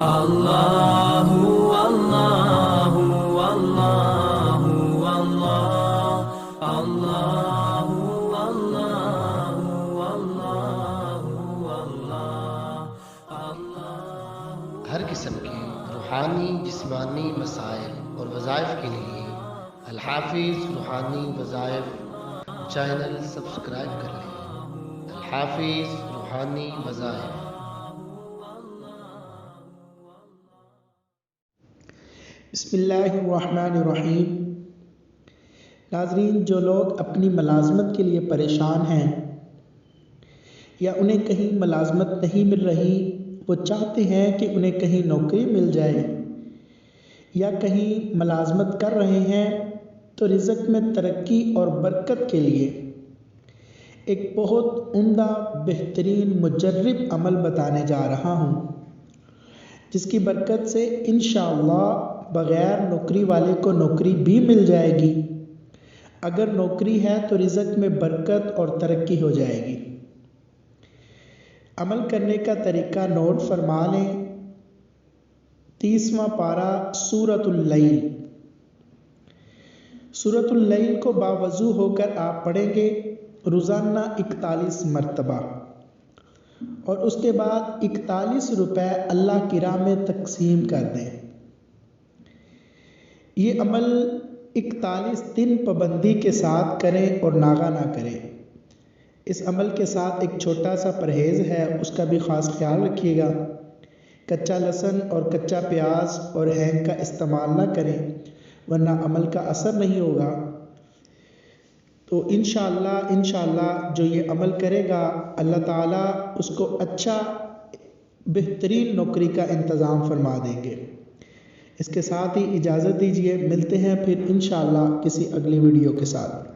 اللہ اللہ اللہ اللہ اللہ اللہ۔ ہر قسم کے روحانی جسمانی مسائل اور وظائف کے لیے الحافظ روحانی وظائف چینل سبسکرائب کر لیں۔ الحافظ روحانی وظائف۔ بسم اللہ الرحمن الرحیم۔ ناظرین، جو لوگ اپنی ملازمت کے لیے پریشان ہیں یا انہیں کہیں ملازمت نہیں مل رہی، وہ چاہتے ہیں کہ انہیں کہیں نوکری مل جائے، یا کہیں ملازمت کر رہے ہیں تو رزق میں ترقی اور برکت کے لیے ایک بہت عمدہ بہترین مجرب عمل بتانے جا رہا ہوں، جس کی برکت سے انشاءاللہ بغیر نوکری والے کو نوکری بھی مل جائے گی۔ اگر نوکری ہے تو رزق میں برکت اور ترقی ہو جائے گی۔ عمل کرنے کا طریقہ نوٹ فرما لیں۔ 30واں پارہ سورۃ اللیل۔ سورۃ اللیل کو باوضو ہو کر آپ پڑھیں گے روزانہ 41 مرتبہ، اور اس کے بعد 41 روپے اللہ کی راہ میں تقسیم کر دیں۔ یہ عمل 41 دن پابندی کے ساتھ کریں اور ناغہ نہ کریں۔ اس عمل کے ساتھ ایک چھوٹا سا پرہیز ہے، اس کا بھی خاص خیال رکھیے گا۔ کچا لہسن اور کچا پیاز اور ہینگ کا استعمال نہ کریں، ورنہ عمل کا اثر نہیں ہوگا۔ تو انشاءاللہ جو یہ عمل کرے گا، اللہ تعالیٰ اس کو اچھا بہترین نوکری کا انتظام فرما دیں گے۔ اس کے ساتھ ہی اجازت دیجیے، ملتے ہیں پھر انشاءاللہ کسی اگلی ویڈیو کے ساتھ۔